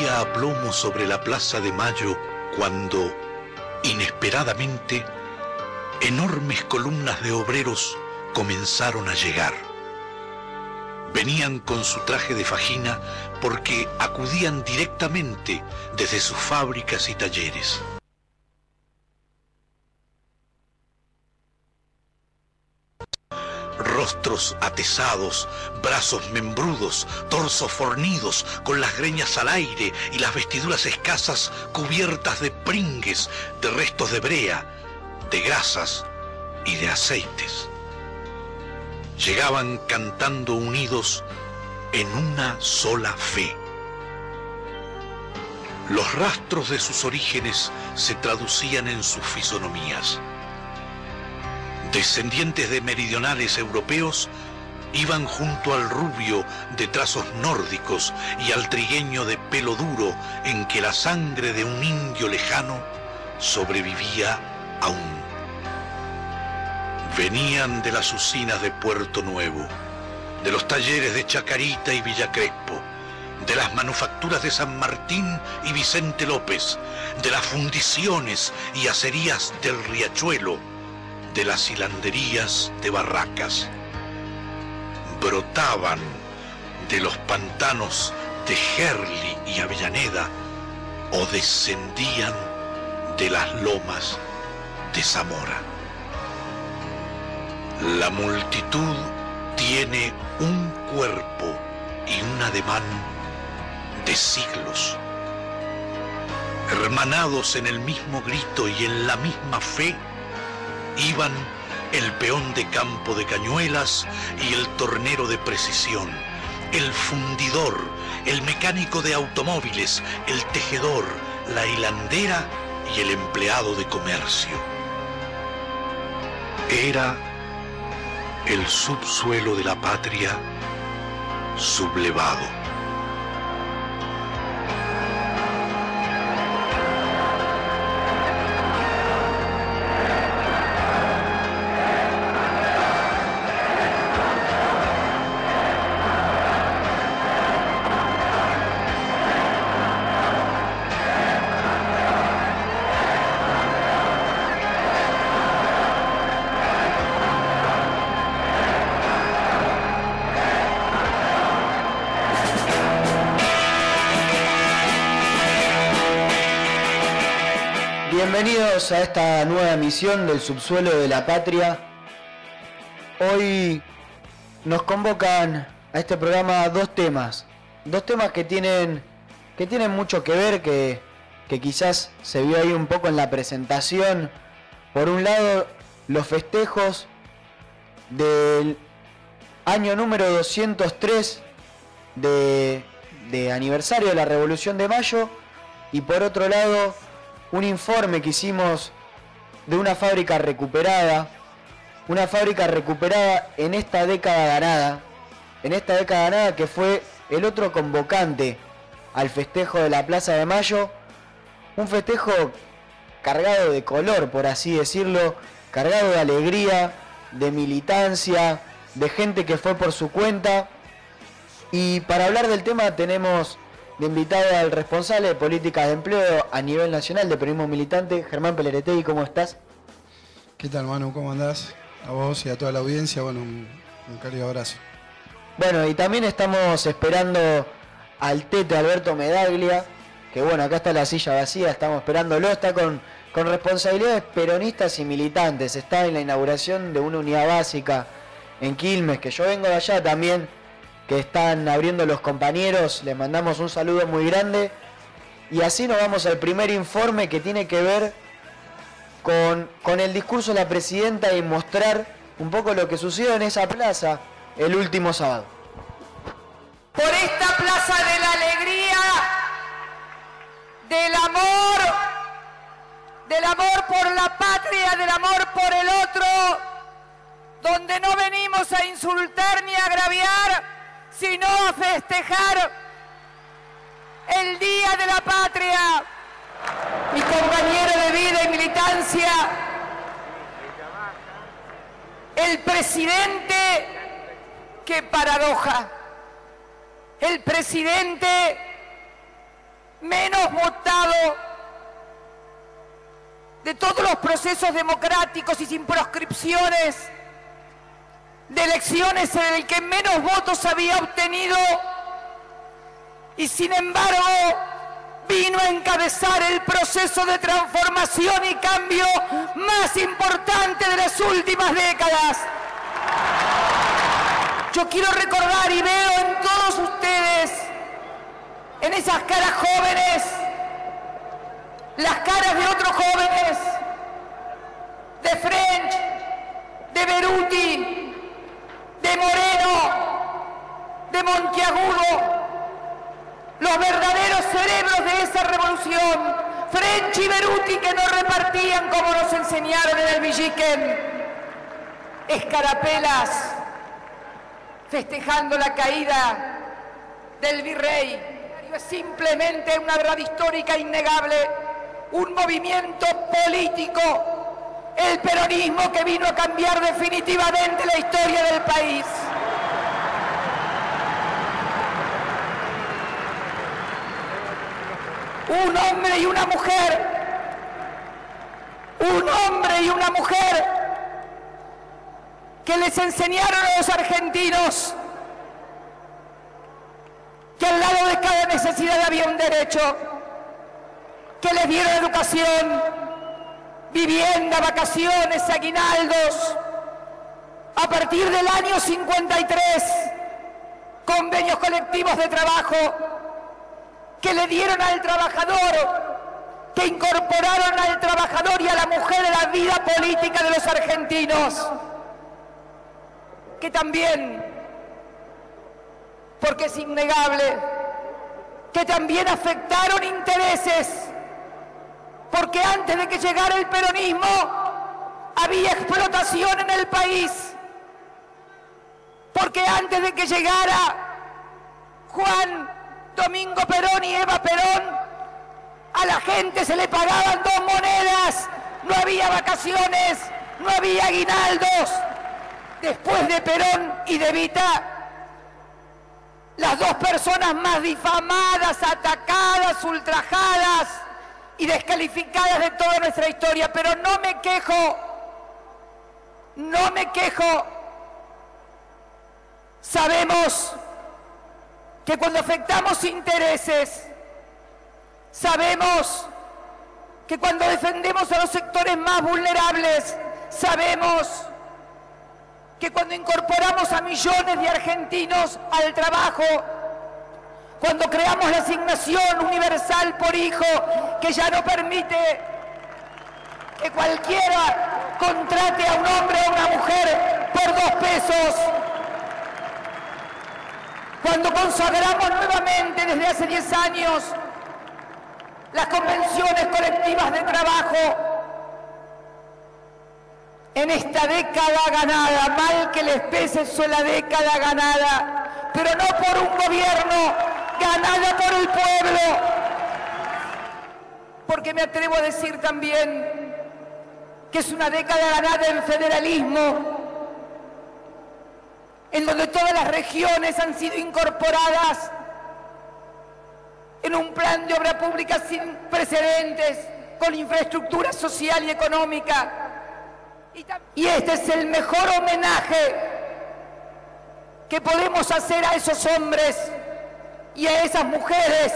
caía a plomo sobre la Plaza de Mayo cuando, inesperadamente, enormes columnas de obreros comenzaron a llegar. Venían con su traje de fajina porque acudían directamente desde sus fábricas y talleres. Rostros atesados, brazos membrudos, torsos fornidos, con las greñas al aire y las vestiduras escasas cubiertas de pringues, de restos de brea, de grasas y de aceites. Llegaban cantando unidos en una sola fe. Los rastros de sus orígenes se traducían en sus fisonomías. Descendientes de meridionales europeos, iban junto al rubio de trazos nórdicos y al trigueño de pelo duro en que la sangre de un indio lejano sobrevivía aún. Venían de las usinas de Puerto Nuevo, de los talleres de Chacarita y Villa Crespo, de las manufacturas de San Martín y Vicente López, de las fundiciones y acerías del Riachuelo, de las hilanderías de Barracas. Brotaban de los pantanos de Gerli y Avellaneda o descendían de las lomas de Zamora. La multitud tiene un cuerpo y un ademán de siglos. Hermanados en el mismo grito y en la misma fe, iban el peón de campo de cañuelas y el tornero de precisión, el fundidor, el mecánico de automóviles, el tejedor, la hilandera y el empleado de comercio. Era el subsuelo de la patria sublevado. Bienvenidos a esta nueva emisión del Subsuelo de la Patria. Hoy nos convocan a este programa dos temas que tienen mucho que ver, que quizás se vio ahí un poco en la presentación. Por un lado, los festejos del año número 203 de aniversario de la Revolución de Mayo, y por otro lado, un informe que hicimos de una fábrica recuperada en esta década ganada, que fue el otro convocante al festejo de la Plaza de Mayo, un festejo cargado de color, por así decirlo, cargado de alegría, de militancia, de gente que fue por su cuenta. Y para hablar del tema tenemos de invitado al responsable de políticas de empleo a nivel nacional de periodismo militante, Germán Pelleretegui. ¿Cómo estás? ¿Qué tal, Manu? ¿Cómo andás? A vos y a toda la audiencia, bueno, un cálido abrazo. Bueno, y también estamos esperando al Tete Alberto Medaglia, que bueno, acá está la silla vacía, estamos esperándolo, está con responsabilidades peronistas y militantes, está en la inauguración de una unidad básica en Quilmes, que yo vengo de allá también, que están abriendo los compañeros. Les mandamos un saludo muy grande. Y así nos vamos al primer informe, que tiene que ver con el discurso de la presidenta y mostrar un poco lo que sucedió en esa plaza el último sábado. Por esta plaza de la alegría, del amor por la patria, del amor por el otro, donde no venimos a insultar ni a agraviar, sino a festejar el Día de la Patria. Mi compañero de vida y militancia, el presidente, qué paradoja, el presidente menos votado de todos los procesos democráticos y sin proscripciones de elecciones en el que menos votos había obtenido y sin embargo vino a encabezar el proceso de transformación y cambio más importante de las últimas décadas. Yo quiero recordar y veo en todos ustedes, en esas caras jóvenes, las caras de otros jóvenes, de French, de Beruti, de Moreno, de Monteagudo, los verdaderos cerebros de esa revolución, French y Beruti, que no repartían como nos enseñaron en el Villiquen, escarapelas, festejando la caída del virrey. Es simplemente una verdad histórica innegable, un movimiento político, el peronismo, que vino a cambiar definitivamente la historia del país. Un hombre y una mujer que les enseñaron a los argentinos que al lado de cada necesidad había un derecho, que les dieron educación, vivienda, vacaciones, aguinaldos. A partir del año 53, convenios colectivos de trabajo que le dieron al trabajador, que incorporaron al trabajador y a la mujer en la vida política de los argentinos, que también, porque es innegable, que también afectaron intereses, porque antes de que llegara el peronismo había explotación en el país, porque antes de que llegara Juan Domingo Perón y Eva Perón, a la gente se le pagaban 2 monedas, no había vacaciones, no había aguinaldos. Después de Perón y de Evita, las 2 personas más difamadas, atacadas, ultrajadas y descalificadas de toda nuestra historia. Pero no me quejo. Sabemos que cuando afectamos intereses, sabemos que cuando defendemos a los sectores más vulnerables, sabemos que cuando incorporamos a millones de argentinos al trabajo, cuando creamos la asignación universal por hijo, que ya no permite que cualquiera contrate a un hombre o a una mujer por 2 pesos, cuando consagramos nuevamente desde hace 10 años las convenciones colectivas de trabajo, en esta década ganada, mal que les pese, es la década ganada, pero no por un gobierno, ganada por el pueblo. Porque me atrevo a decir también que es una década ganada en federalismo, en donde todas las regiones han sido incorporadas en un plan de obra pública sin precedentes, con infraestructura social y económica. Y este es el mejor homenaje que podemos hacer a esos hombres y a esas mujeres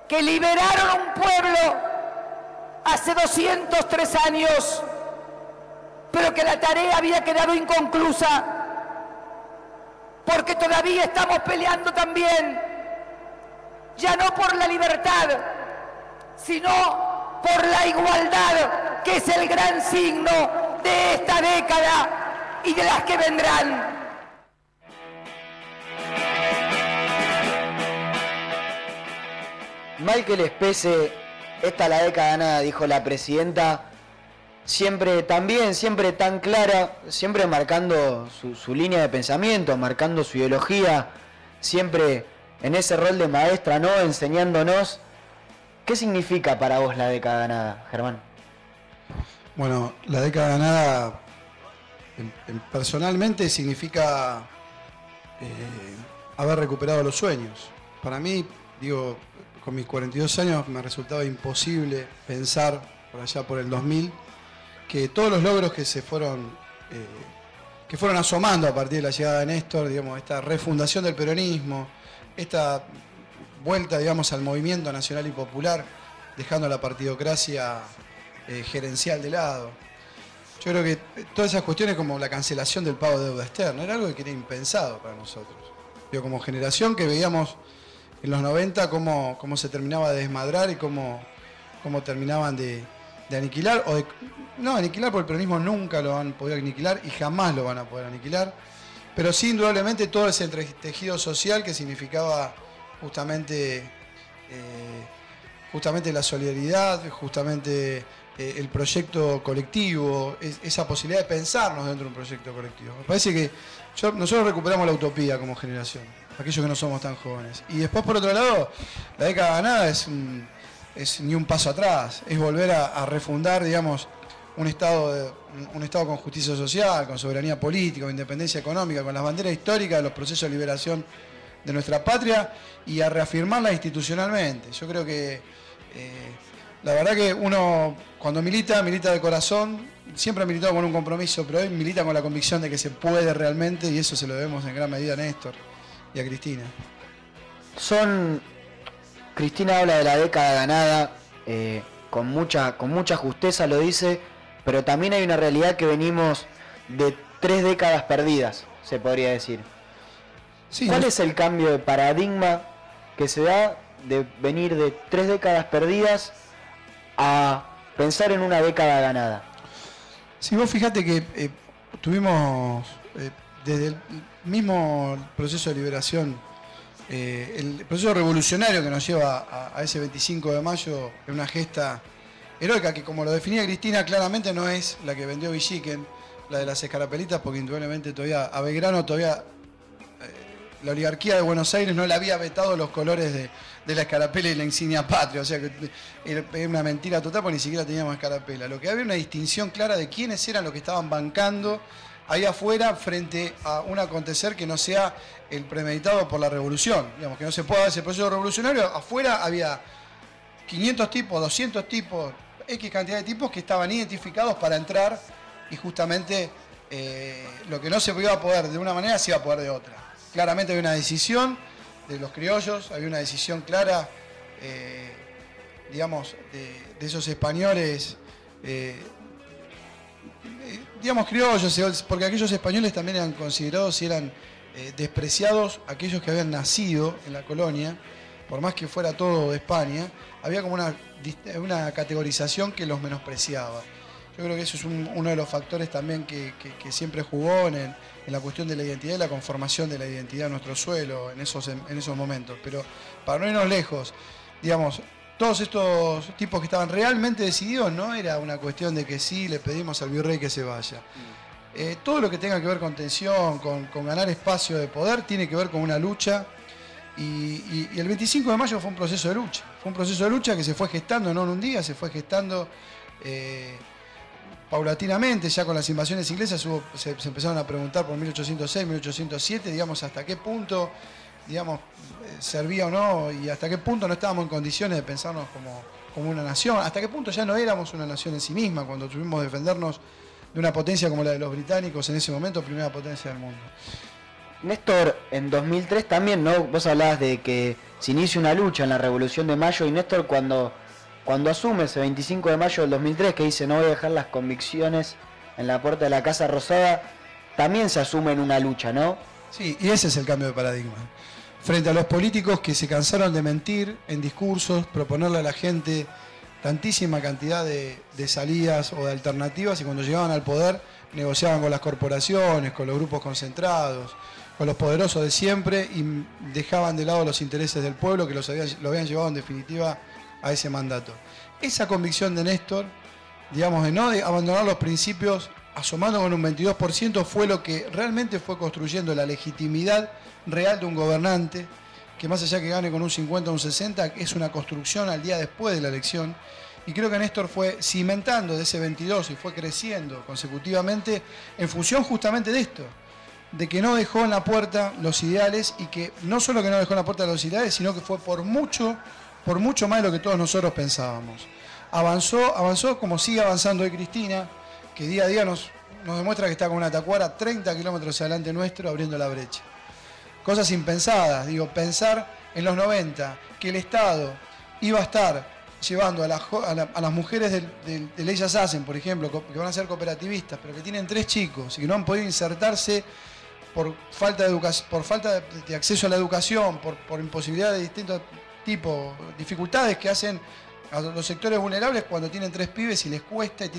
que liberaron a un pueblo hace 203 años, pero que la tarea había quedado inconclusa, porque todavía estamos peleando también, ya no por la libertad, sino por la igualdad, que es el gran signo de esta década y de las que vendrán. Mal que les pese, esta la década ganada, dijo la presidenta, siempre tan clara, siempre marcando su línea de pensamiento, marcando su ideología, siempre en ese rol de maestra, ¿no? Enseñándonos. ¿Qué significa para vos la década ganada, Germán? Bueno, la década ganada personalmente significa haber recuperado los sueños. Para mí, digo, con mis 42 años me resultaba imposible pensar, por allá por el 2000, que todos los logros que fueron asomando a partir de la llegada de Néstor, digamos, esta refundación del peronismo, esta vuelta, digamos, al movimiento nacional y popular, dejando la partidocracia gerencial de lado. Yo creo que todas esas cuestiones, como la cancelación del pago de deuda externa, era algo que era impensado para nosotros. Yo, como generación que veíamos en los 90 cómo se terminaba de desmadrar y cómo terminaban de aniquilar, no aniquilar, porque el peronismo nunca lo han podido aniquilar y jamás lo van a poder aniquilar, pero sí, indudablemente, todo ese tejido social que significaba justamente la solidaridad, justamente el proyecto colectivo, esa posibilidad de pensarnos dentro de un proyecto colectivo. Me parece que nosotros recuperamos la utopía como generación, aquellos que no somos tan jóvenes. Y después, por otro lado, la década ganada es ni un paso atrás, es volver a refundar, digamos, un Estado con justicia social, con soberanía política, con independencia económica, con las banderas históricas de los procesos de liberación de nuestra patria y a reafirmarla institucionalmente. Yo creo que la verdad que uno cuando milita de corazón, siempre ha militado con un compromiso, pero hoy milita con la convicción de que se puede realmente, y eso se lo debemos en gran medida a Néstor y a Cristina. Cristina habla de la década ganada, con mucha justeza lo dice, pero también hay una realidad que venimos de 3 décadas perdidas, se podría decir. Sí, ¿cuál es el cambio de paradigma que se da de venir de 3 décadas perdidas a pensar en una década ganada? Si vos fijate que tuvimos desde el mismo proceso de liberación, el proceso revolucionario que nos lleva a ese 25 de mayo, en una gesta heroica que, como lo definía Cristina, claramente no es la que vendió Villiquen, la de las escarapelitas, porque indudablemente todavía a Belgrano la oligarquía de Buenos Aires no le había vetado los colores de la escarapela y la insignia patria, o sea que era una mentira total porque ni siquiera teníamos escarapela. Lo que había una distinción clara de quiénes eran los que estaban bancando ahí afuera frente a un acontecer que no sea el premeditado por la revolución, digamos, que no se pueda dar ese proceso revolucionario. Afuera había 500 tipos, 200 tipos, X cantidad de tipos que estaban identificados para entrar y justamente lo que no se iba a poder de una manera se iba a poder de otra. Claramente había una decisión de los criollos, había una decisión clara, digamos, de esos españoles, digamos criollos, porque aquellos españoles también eran considerados y eran despreciados, aquellos que habían nacido en la colonia, por más que fuera todo de España, había como una categorización que los menospreciaba. Yo creo que eso es uno de los factores también que siempre jugó en la cuestión de la identidad y la conformación de la identidad de nuestro suelo en esos momentos. Pero para no irnos lejos, digamos, todos estos tipos que estaban realmente decididos, no era una cuestión de que sí le pedimos al virrey que se vaya. Todo lo que tenga que ver con tensión, con ganar espacio de poder, tiene que ver con una lucha. Y el 25 de mayo fue un proceso de lucha. Fue un proceso de lucha que se fue gestando, no en un día, se fue gestando paulatinamente. Ya con las invasiones inglesas se empezaron a preguntar por 1806, 1807, digamos, hasta qué punto, digamos, servía o no, y hasta qué punto no estábamos en condiciones de pensarnos como una nación, hasta qué punto ya no éramos una nación en sí misma, cuando tuvimos que defendernos de una potencia como la de los británicos, en ese momento primera potencia del mundo. Néstor, en 2003 también, ¿no? Vos hablabas de que se inicia una lucha en la Revolución de Mayo, y Néstor cuando asume ese 25 de mayo del 2003, que dice no voy a dejar las convicciones en la puerta de la Casa Rosada, también se asume en una lucha, ¿no? Sí, y ese es el cambio de paradigma. Frente a los políticos que se cansaron de mentir en discursos, proponerle a la gente tantísima cantidad de salidas o de alternativas, y cuando llegaban al poder negociaban con las corporaciones, con los grupos concentrados, con los poderosos de siempre, y dejaban de lado los intereses del pueblo que lo habían llevado en definitiva a ese mandato. Esa convicción de Néstor, digamos, de no abandonar los principios, asomando con un 22%, fue lo que realmente fue construyendo la legitimidad real de un gobernante, que más allá que gane con un 50 o un 60, es una construcción al día después de la elección. Y creo que Néstor fue cimentando de ese 22 y fue creciendo consecutivamente en función justamente de esto, de que no dejó en la puerta los ideales, y que no solo que no dejó en la puerta los ideales, sino que fue por mucho por mucho más de lo que todos nosotros pensábamos. Avanzó como sigue avanzando hoy Cristina, que día a día nos demuestra que está con una tacuara 30 kilómetros adelante nuestro, abriendo la brecha. Cosas impensadas, digo, pensar en los 90 que el Estado iba a estar llevando a las mujeres de Ellas Hacen, por ejemplo, que van a ser cooperativistas, pero que tienen 3 chicos y que no han podido insertarse por falta de acceso a la educación, por imposibilidad de distintos tipos, dificultades que hacen a los sectores vulnerables cuando tienen 3 pibes y les cuesta y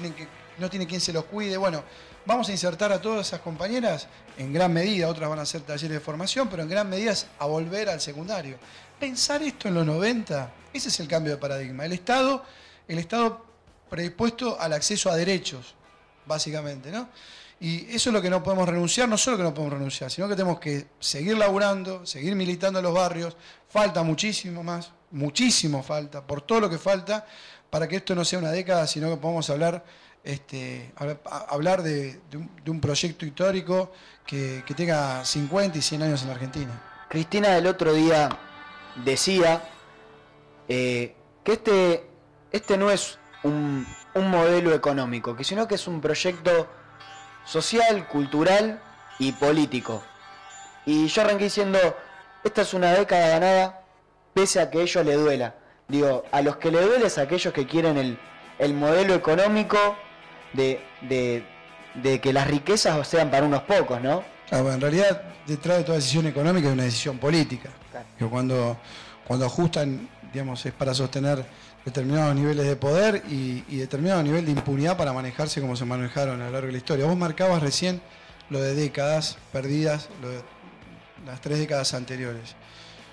no tiene quien se los cuide. Bueno, vamos a insertar a todas esas compañeras en gran medida, otras van a hacer talleres de formación, pero en gran medida a volver al secundario. Pensar esto en los 90, ese es el cambio de paradigma. El Estado predispuesto al acceso a derechos, básicamente, ¿no? Y eso es lo que no podemos renunciar, no solo que no podemos renunciar, sino que tenemos que seguir laburando, seguir militando en los barrios. Falta muchísimo más, muchísimo falta, por todo lo que falta, para que esto no sea una década, sino que podamos hablar de un proyecto histórico que tenga 50 y 100 años en la Argentina. Cristina el otro día decía que este no es un modelo económico, sino que es un proyecto social, cultural y político. Y yo arranqué diciendo, esta es una década ganada pese a que a ellos les duela. Digo, a los que les duele es a aquellos que quieren el modelo económico de que las riquezas sean para unos pocos, ¿no? Claro, bueno, en realidad detrás de toda decisión económica hay una decisión política. Claro. Que cuando ajustan, digamos, es para sostener determinados niveles de poder y determinado nivel de impunidad para manejarse como se manejaron a lo largo de la historia. Vos marcabas recién lo de décadas perdidas, lo de las 3 décadas anteriores.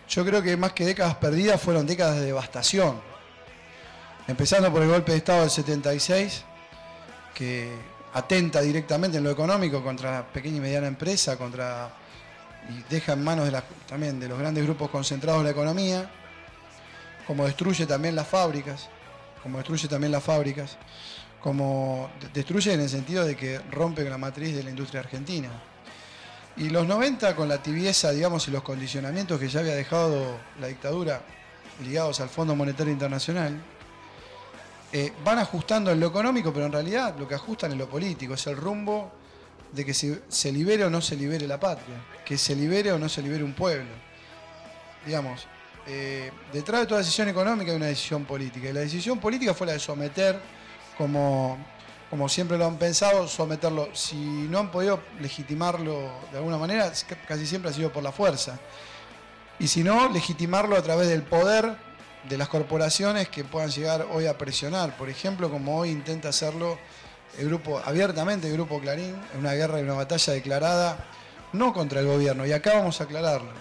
Yo creo que más que décadas perdidas fueron décadas de devastación. Empezando por el golpe de Estado del 76, que atenta directamente en lo económico contra la pequeña y mediana empresa, y deja en manos también de los grandes grupos concentrados la economía, como destruye también las fábricas, como destruye en el sentido de que rompe con la matriz de la industria argentina. Y los 90, con la tibieza, digamos, y los condicionamientos que ya había dejado la dictadura ligados al Fondo Monetario Internacional, van ajustando en lo económico, pero en realidad lo que ajustan es lo político, es el rumbo de que se libere o no se libere la patria, que se libere o no se libere un pueblo. Digamos, detrás de toda decisión económica hay una decisión política, y la decisión política fue la de someter, como siempre lo han pensado, someterlo. Si no han podido legitimarlo de alguna manera, casi siempre ha sido por la fuerza. Y si no, legitimarlo a través del poder de las corporaciones que puedan llegar hoy a presionar. Por ejemplo, como hoy intenta hacerlo abiertamente el Grupo Clarín, en una guerra y una batalla declarada, no contra el gobierno, y acá vamos a aclararlo,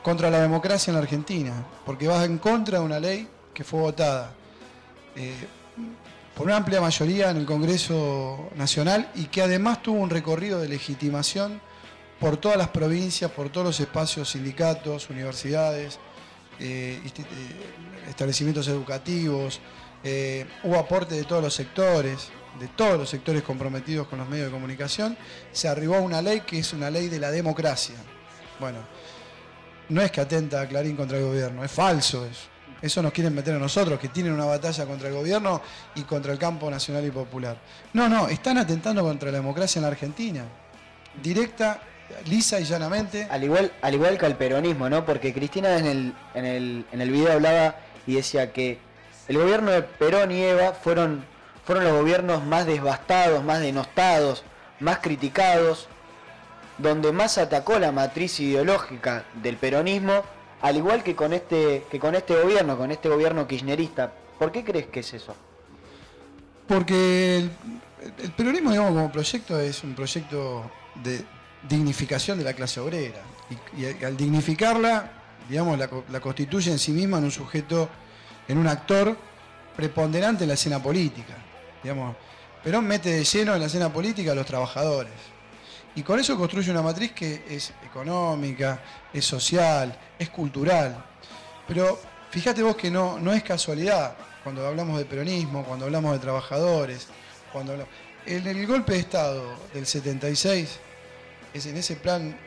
contra la democracia en la Argentina, porque va en contra de una ley que fue votada por una amplia mayoría en el Congreso Nacional y que además tuvo un recorrido de legitimación por todas las provincias, por todos los espacios, sindicatos, universidades, establecimientos educativos. Hubo aporte de todos los sectores comprometidos con los medios de comunicación. Se arribó a una ley que es una ley de la democracia. Bueno, no es que atenta a Clarín contra el gobierno, es falso eso. Eso nos quieren meter a nosotros, que tienen una batalla contra el gobierno y contra el campo nacional y popular. No, están atentando contra la democracia en la Argentina. Directa, lisa y llanamente. Al igual que al peronismo, ¿no? Porque Cristina en el video hablaba y decía que el gobierno de Perón y Eva fueron los gobiernos más devastados, más denostados, más criticados, donde más atacó la matriz ideológica del peronismo, al igual que con este gobierno kirchnerista. ¿Por qué crees que es eso? Porque el peronismo, digamos, como proyecto es un proyecto de dignificación de la clase obrera. Y al dignificarla, digamos, la constituye en sí misma en un sujeto, en un actor preponderante en la escena política. Digamos, Perón mete de lleno en la escena política a los trabajadores. Y con eso construye una matriz que es económica, es social, es cultural. Pero fíjate vos que no es casualidad cuando hablamos de peronismo, cuando hablamos de trabajadores, en el golpe de Estado del 76, es en ese plan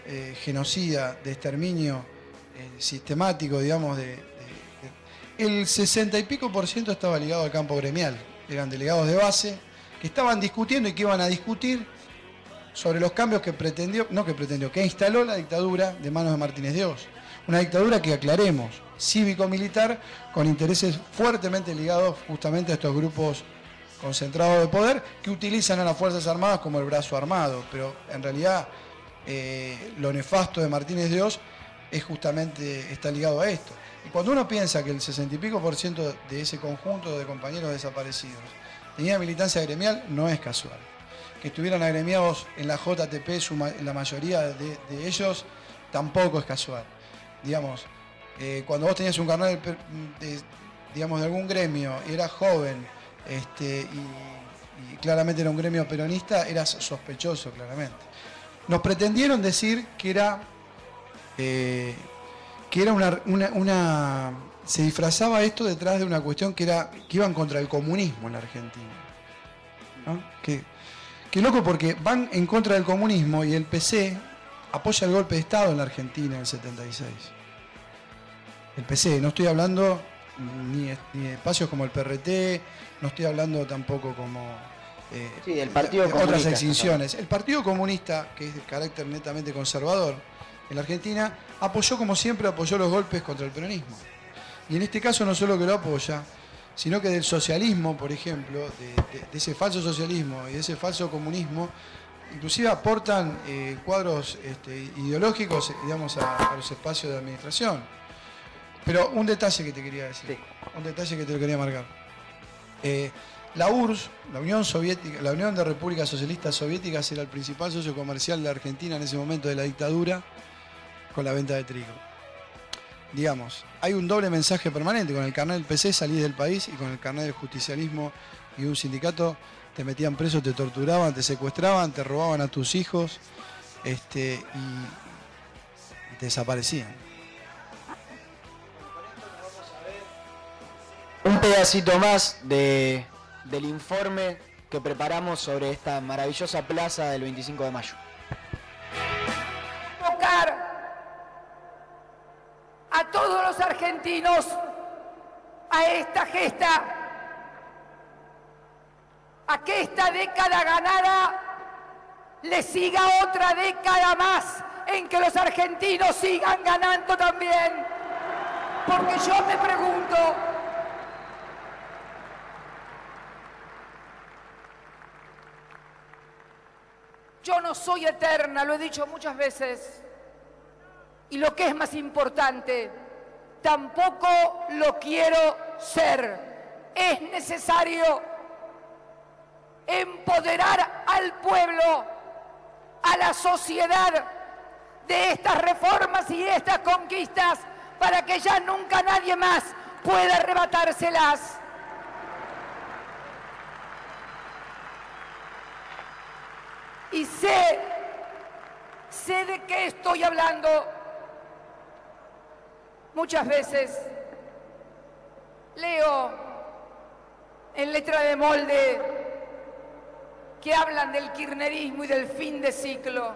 genocida, de exterminio sistemático, digamos, el 60 y pico por ciento estaba ligado al campo gremial. Eran delegados de base que estaban discutiendo y que iban a discutir sobre los cambios que instaló la dictadura de manos de Martínez de Hoz. Una dictadura que, aclaremos, cívico-militar, con intereses fuertemente ligados justamente a estos grupos concentrados de poder que utilizan a las Fuerzas Armadas como el brazo armado. Pero en realidad lo nefasto de Martínez de Hoz es justamente, está ligado a esto. Y cuando uno piensa que el 60 y pico por ciento de ese conjunto de compañeros desaparecidos tenía militancia gremial, no es casual. Que estuvieran agremiados en la JTP, la mayoría de ellos, tampoco es casual. Digamos, cuando vos tenías un carnet de algún gremio y eras joven y claramente era un gremio peronista, eras sospechoso, claramente. Nos pretendieron decir que era se disfrazaba esto detrás de una cuestión que iban contra el comunismo en la Argentina, ¿no? Qué loco, porque van en contra del comunismo y el PC apoya el golpe de Estado en la Argentina en el 76. El PC, no estoy hablando ni de espacios como el PRT, no estoy hablando tampoco como el Partido Comunista, otras extinciones. El Partido Comunista, que es de carácter netamente conservador en la Argentina, como siempre apoyó los golpes contra el peronismo. Y en este caso no solo que lo apoya, sino que del socialismo, por ejemplo, de ese falso socialismo y de ese falso comunismo, inclusive aportan cuadros ideológicos, digamos, a los espacios de administración. Pero un detalle que te quería decir, sí. Un detalle que te lo quería marcar. La URSS, la Unión de Repúblicas Socialistas Soviéticas, era el principal socio comercial de Argentina en ese momento de la dictadura, con la venta de trigo. Digamos, hay un doble mensaje permanente. Con el carnet del PC salís del país y con el carnet del justicialismo y un sindicato te metían preso, te torturaban, te secuestraban, te robaban a tus hijos y te desaparecían. Un pedacito más del informe que preparamos sobre esta maravillosa plaza del 25 de mayo. A todos los argentinos a esta gesta, a que esta década ganada le siga otra década más en que los argentinos sigan ganando también. Porque yo me pregunto, yo no soy eterna, lo he dicho muchas veces. Y lo que es más importante, tampoco lo quiero ser. Es necesario empoderar al pueblo, a la sociedad, de estas reformas y estas conquistas para que ya nunca nadie más pueda arrebatárselas. Y sé de qué estoy hablando. Muchas veces leo en letra de molde que hablan del kirchnerismo y del fin de ciclo.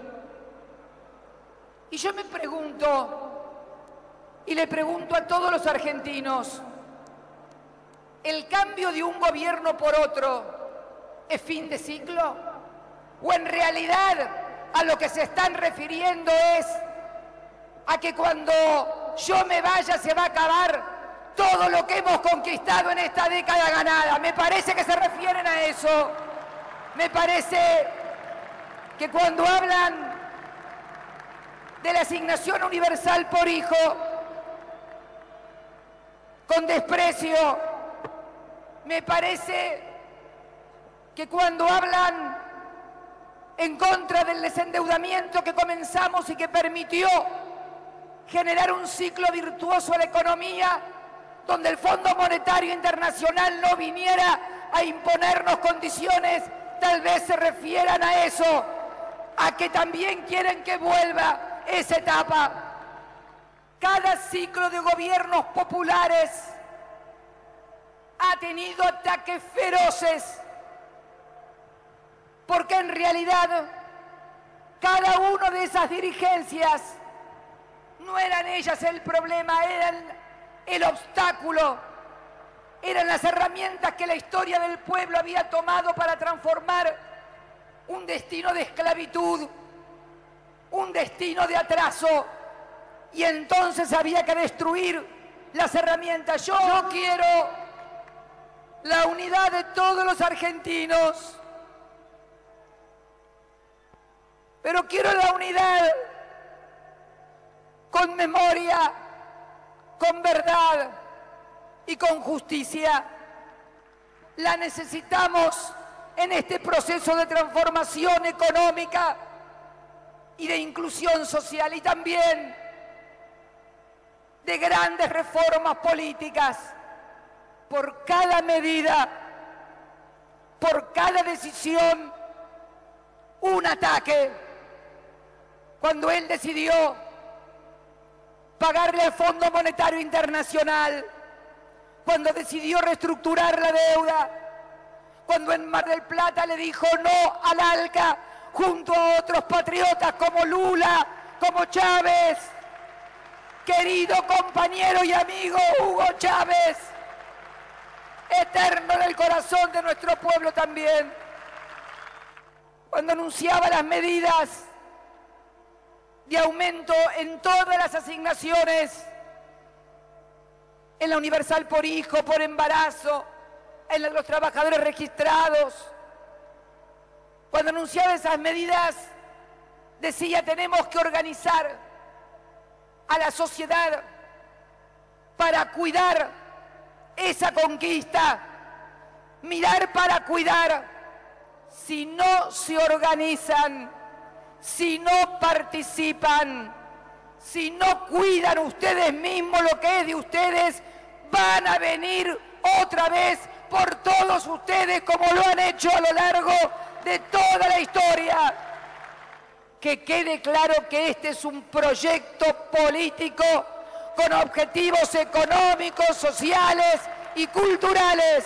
Y yo me pregunto, y le pregunto a todos los argentinos, ¿el cambio de un gobierno por otro es fin de ciclo? ¿O en realidad a lo que se están refiriendo es a que cuando yo me vaya se va a acabar todo lo que hemos conquistado en esta década ganada? Me parece que se refieren a eso. Me parece que cuando hablan de la asignación universal por hijo, con desprecio, me parece que cuando hablan en contra del desendeudamiento que comenzamos y que permitió generar un ciclo virtuoso a la economía, donde el Fondo Monetario Internacional no viniera a imponernos condiciones, tal vez se refieran a eso, a que también quieren que vuelva esa etapa. Cada ciclo de gobiernos populares ha tenido ataques feroces, porque en realidad cada una de esas dirigencias no eran ellas el problema, eran el obstáculo eran las herramientas que la historia del pueblo había tomado para transformar un destino de esclavitud, un destino de atraso, y entonces había que destruir las herramientas. Yo quiero la unidad de todos los argentinos, pero quiero la unidad con memoria, con verdad y con justicia. La necesitamos en este proceso de transformación económica y de inclusión social, y también de grandes reformas políticas. Por cada medida, por cada decisión, un ataque. Cuando él decidió pagarle al Fondo Monetario Internacional, cuando decidió reestructurar la deuda, cuando en Mar del Plata le dijo no al ALCA, junto a otros patriotas como Lula, como Chávez, querido compañero y amigo Hugo Chávez, eterno en el corazón de nuestro pueblo también, cuando anunciaba las medidas de aumento en todas las asignaciones, en la universal por hijo, por embarazo, en la de los trabajadores registrados. Cuando anunciaba esas medidas, decía: tenemos que organizar a la sociedad para cuidar esa conquista, mirar para cuidar. Si no se organizan, si no participan, si no cuidan ustedes mismos lo que es de ustedes, van a venir otra vez por todos ustedes, como lo han hecho a lo largo de toda la historia. Que quede claro que este es un proyecto político con objetivos económicos, sociales y culturales.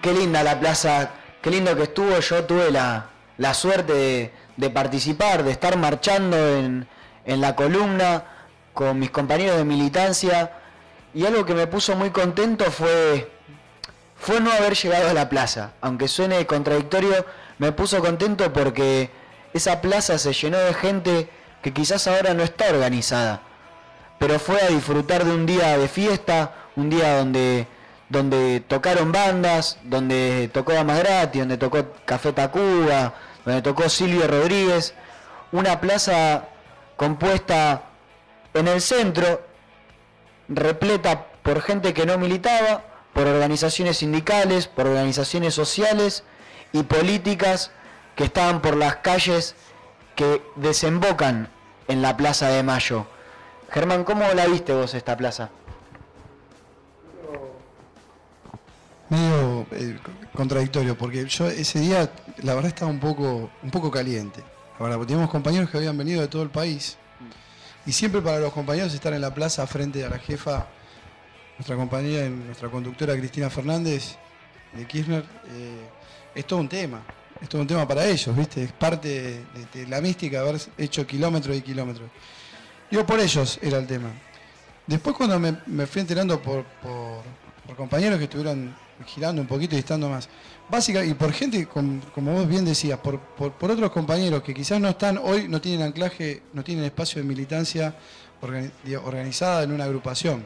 Qué linda la plaza, qué lindo que estuvo. Yo tuve la suerte de participar, de estar marchando en la columna con mis compañeros de militancia, y algo que me puso muy contento fue no haber llegado a la plaza. Aunque suene contradictorio, me puso contento porque esa plaza se llenó de gente que quizás ahora no está organizada, pero fue a disfrutar de un día de fiesta, un día donde tocaron bandas, donde tocó Damas Gratis, donde tocó Café Tacuba, donde tocó Silvio Rodríguez. Una plaza compuesta en el centro, repleta por gente que no militaba, por organizaciones sindicales, por organizaciones sociales y políticas que estaban por las calles que desembocan en la Plaza de Mayo. Germán, ¿cómo la viste vos esta plaza? Medio contradictorio, porque yo ese día la verdad estaba un poco caliente. La verdad, porque teníamos compañeros que habían venido de todo el país, y siempre para los compañeros estar en la plaza frente a la jefa, nuestra compañera, nuestra conductora Cristina Fernández de Kirchner, es todo un tema. Es todo un tema para ellos, ¿viste? Es parte de la mística de haber hecho kilómetros y kilómetros. Digo, por ellos era el tema. Después, cuando me fui enterando por compañeros que estuvieron girando un poquito y estando más básica, y por gente, como vos bien decías, por otros compañeros que quizás no están hoy, no tienen anclaje, no tienen espacio de militancia organizada en una agrupación,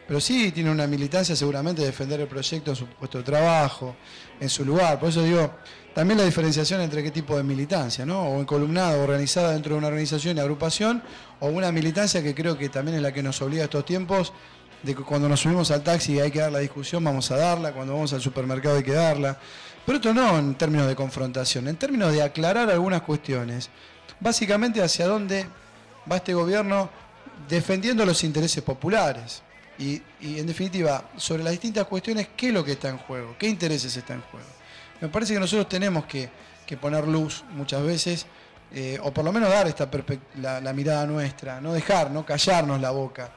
pero sí tienen una militancia seguramente de defender el proyecto en su puesto de trabajo, en su lugar. Por eso digo, también la diferenciación entre qué tipo de militancia, ¿no? O encolumnada, organizada dentro de una organización y agrupación, o una militancia que creo que también es la que nos obliga a estos tiempos, de que cuando nos subimos al taxi y hay que dar la discusión, vamos a darla, cuando vamos al supermercado hay que darla. Pero esto no en términos de confrontación, en términos de aclarar algunas cuestiones. Básicamente hacia dónde va este gobierno defendiendo los intereses populares. Y en definitiva, sobre las distintas cuestiones, ¿qué es lo que está en juego? ¿Qué intereses está en juego? Me parece que nosotros tenemos que poner luz muchas veces, o por lo menos dar la mirada nuestra, no callarnos la boca.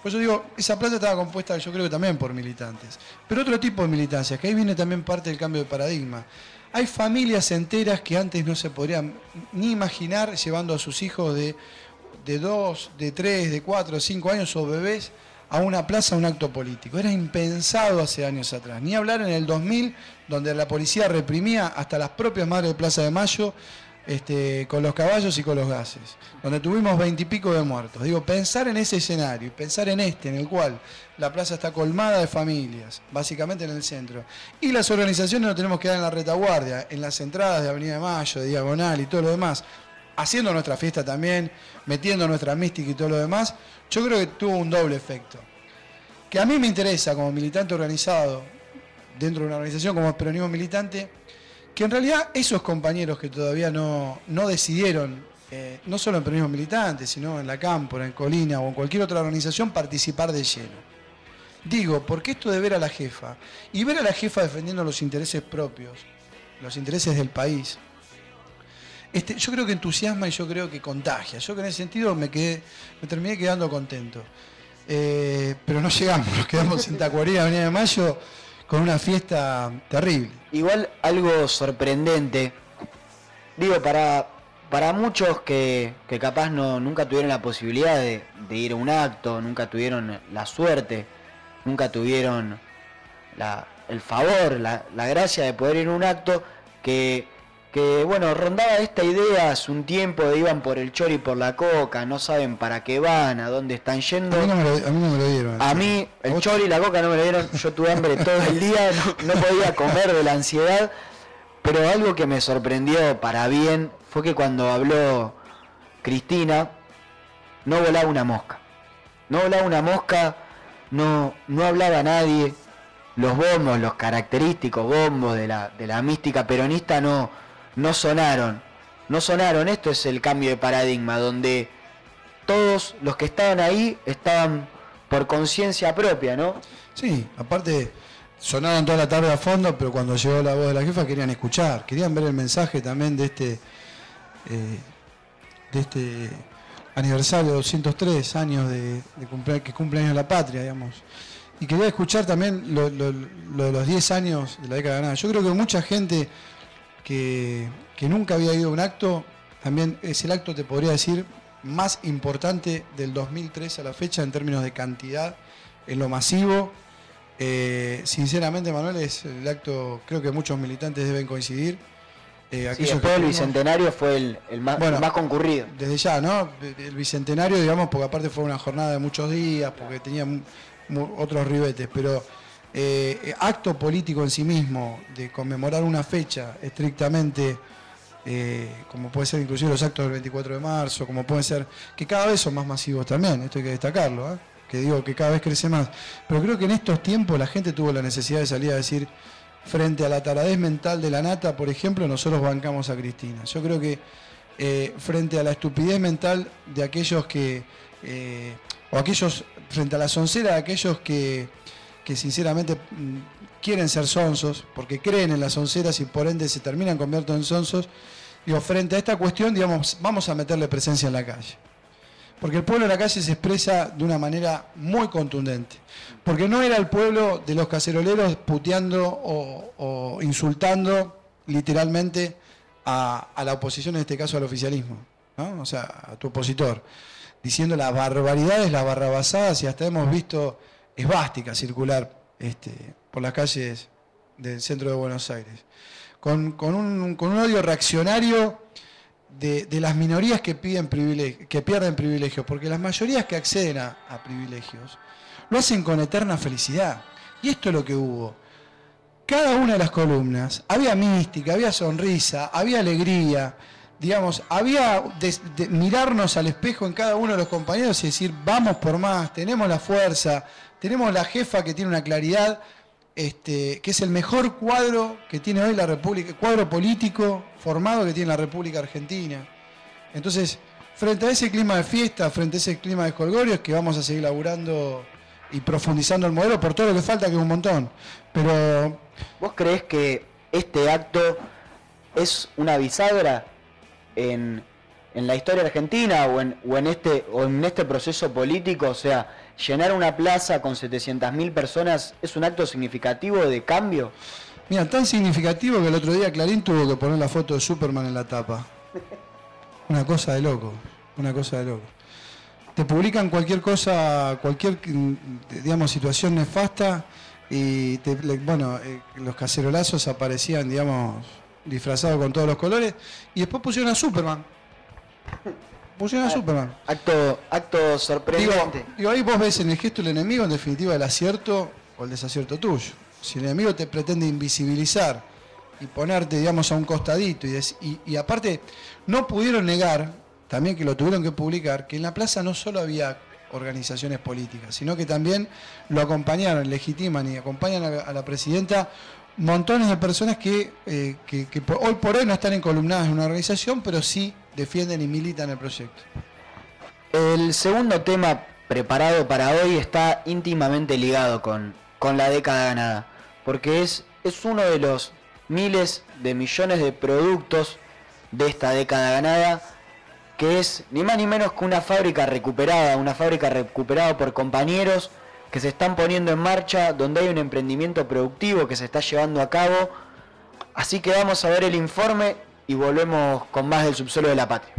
Por eso digo, esa plaza estaba compuesta, yo creo que también por militantes. Pero otro tipo de militancias, que ahí viene también parte del cambio de paradigma. Hay familias enteras que antes no se podrían ni imaginar llevando a sus hijos de 2, de 3, de 4, de 5 años o bebés a una plaza, a un acto político. Era impensado hace años atrás. Ni hablar en el 2000, donde la policía reprimía hasta las propias madres de Plaza de Mayo, con los caballos y con los gases, donde tuvimos 20 y pico de muertos. Digo, pensar en ese escenario y pensar en en el cual la plaza está colmada de familias, básicamente en el centro, y las organizaciones nos tenemos que dar en la retaguardia, en las entradas de Avenida de Mayo, de Diagonal y todo lo demás, haciendo nuestra fiesta también, metiendo nuestra mística y todo lo demás. Yo creo que tuvo un doble efecto. Que a mí me interesa, como militante organizado, dentro de una organización como el Peronismo Militante, que en realidad esos compañeros que todavía no decidieron, no solo en Peronismo Militante, sino en la Cámpora, en Colina o en cualquier otra organización, participar de lleno. Digo, porque esto de ver a la jefa, y ver a la jefa defendiendo los intereses propios, los intereses del país, yo creo que entusiasma y yo creo que contagia. Yo que en ese sentido me terminé quedando contento. Pero no llegamos, nos quedamos en Tacuarí, Avenida de Mayo, con una fiesta terrible. Igual algo sorprendente, digo, para muchos que capaz nunca tuvieron la posibilidad de ir a un acto, nunca tuvieron la suerte, nunca tuvieron el favor, la gracia de poder ir a un acto, que bueno, rondaba esta idea hace un tiempo de iban por el chori y por la coca, no saben para qué van, a dónde están yendo. A mí no me lo dieron. A mí el chori y la coca no me lo dieron, yo tuve hambre todo el día, no podía comer de la ansiedad, pero algo que me sorprendió para bien fue que cuando habló Cristina, no volaba una mosca. No volaba una mosca, no hablaba nadie, los bombos, los característicos bombos de la mística peronista no sonaron. Esto es el cambio de paradigma, donde todos los que estaban ahí estaban por conciencia propia, ¿no? Sí, aparte sonaron toda la tarde a fondo, pero cuando llegó la voz de la jefa querían escuchar, querían ver el mensaje también de este aniversario, 203 años que cumple años la patria, digamos. Y quería escuchar también lo de los 10 años de la década ganada. Yo creo que mucha gente que nunca había ido a un acto, también es el acto, te podría decir, más importante del 2003 a la fecha en términos de cantidad, en lo masivo. Sinceramente, Manuel, es el acto, creo que muchos militantes deben coincidir. Después del Bicentenario fue el más concurrido. Desde ya, ¿no? El Bicentenario, digamos, porque aparte fue una jornada de muchos días, porque tenía otros ribetes, pero acto político en sí mismo, de conmemorar una fecha estrictamente, como puede ser inclusive los actos del 24 de marzo, como puede ser, que cada vez son más masivos también, esto hay que destacarlo, que digo que cada vez crece más, pero creo que en estos tiempos la gente tuvo la necesidad de salir a decir, frente a la taradez mental de la nata, por ejemplo, nosotros bancamos a Cristina. Yo creo que frente a la estupidez mental de aquellos frente a la soncera de aquellos que sinceramente quieren ser sonsos, porque creen en las sonceras y por ende se terminan convirtiendo en sonsos, digo, frente a esta cuestión, digamos, vamos a meterle presencia en la calle. Porque el pueblo en la calle se expresa de una manera muy contundente. Porque no era el pueblo de los caceroleros puteando o insultando literalmente a la oposición, en este caso al oficialismo, ¿no? O sea, a tu opositor, diciendo las barbaridades, las barrabasadas, y hasta hemos visto esvástica circular por las calles del centro de Buenos Aires. Con un odio reaccionario de las minorías que pierden privilegios, porque las mayorías que acceden a privilegios lo hacen con eterna felicidad. Y esto es lo que hubo. Cada una de las columnas, había mística, había sonrisa, había alegría, digamos, había de mirarnos al espejo en cada uno de los compañeros y decir, vamos por más, tenemos la fuerza, tenemos la jefa que tiene una claridad, que es el mejor cuadro que tiene hoy la República, cuadro político formado que tiene la República Argentina. Entonces, frente a ese clima de fiesta, frente a ese clima de jolgorio, es que vamos a seguir laburando y profundizando el modelo por todo lo que falta, que es un montón. Pero ¿vos creés que este acto es una bisagra en la historia argentina o en este proceso político? O sea, llenar una plaza con 700.000 personas es un acto significativo de cambio. Mira, tan significativo que el otro día Clarín tuvo que poner la foto de Superman en la tapa. Una cosa de loco, una cosa de loco. Te publican cualquier cosa, cualquier, digamos, situación nefasta y, los cacerolazos aparecían, digamos, disfrazados con todos los colores y después pusieron a Superman. Pusieron a Superman. Acto sorprendente. Digo, ahí vos ves en el gesto del enemigo, en definitiva, el acierto o el desacierto tuyo. Si el enemigo te pretende invisibilizar y ponerte, digamos, a un costadito y aparte no pudieron negar, también que lo tuvieron que publicar, que en la plaza no solo había organizaciones políticas, sino que también lo acompañaron, legitiman y acompañan a la presidenta montones de personas que hoy por hoy no están encolumnadas en una organización, pero sí defienden y militan el proyecto. El segundo tema preparado para hoy está íntimamente ligado con la década ganada, porque es uno de los miles de millones de productos de esta década ganada, que es ni más ni menos que una fábrica recuperada por compañeros que se están poniendo en marcha, donde hay un emprendimiento productivo que se está llevando a cabo. Así que vamos a ver el informe y volvemos con más del subsuelo de la patria.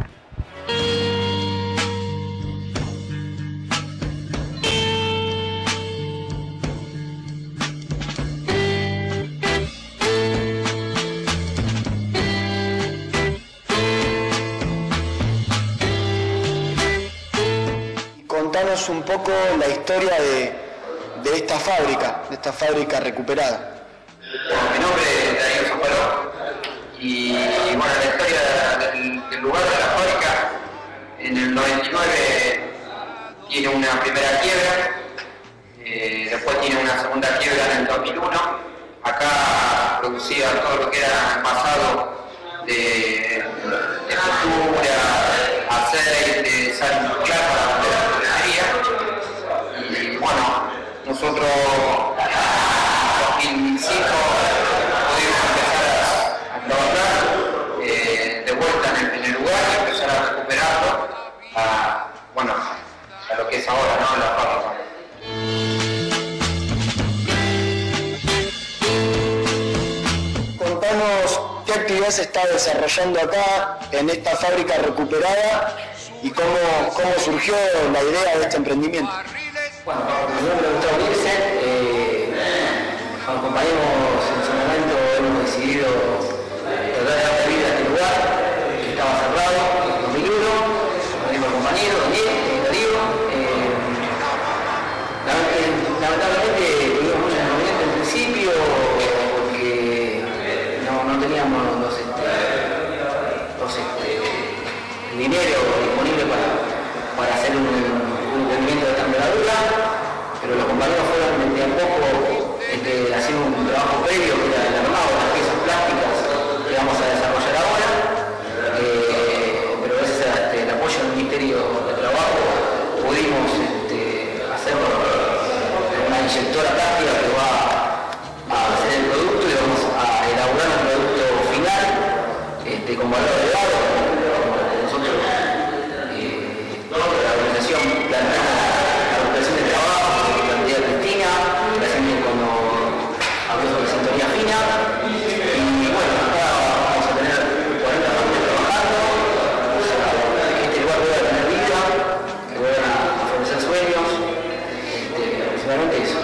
Contanos un poco la historia de esta fábrica recuperada. Mi nombre es Darío Zaparó y bueno, la historia del lugar de la fábrica en el 99 tiene una primera quiebra, después tiene una segunda quiebra en el 2001. Acá producía todo lo que era envasado de pintura, aceite, sal industrial para vender a la ferretería. Y bueno, nosotros en 2005 pudimos empezar a trabajar de vuelta en el lugar y empezar a recuperarlo a lo que es ahora, ¿no? La fábrica. Contanos qué actividad se está desarrollando acá en esta fábrica recuperada y cómo surgió la idea de este emprendimiento. Bueno, mi nombre es Gustavo Nielsen, con compañeros en su momento hemos decidido tratar de dar vida a este lugar que estaba cerrado en 2001, con el compañero Daniel, Darío. Lamentablemente tuvimos muchos inconvenientes en principio porque no teníamos el dinero disponible para hacer un emprendimiento de esta envergadura, pero los compañeros fueron de a poco haciendo un trabajo previo que era el armado de las piezas plásticas que vamos a desarrollar ahora, pero gracias al apoyo del Ministerio de Trabajo pudimos hacer una inyectora plástica que va a hacer el producto y vamos a elaborar un producto final con valor elevado. Nosotros la organización planteamos la recuperación de trabajo, la cantidad Cristina, recién cuando habló sobre sintonía fina, y bueno, acá vamos a tener 40 familias trabajando, o sea, que este lugar pueda tener vida, que pueda ofrecer sueños, principalmente eso.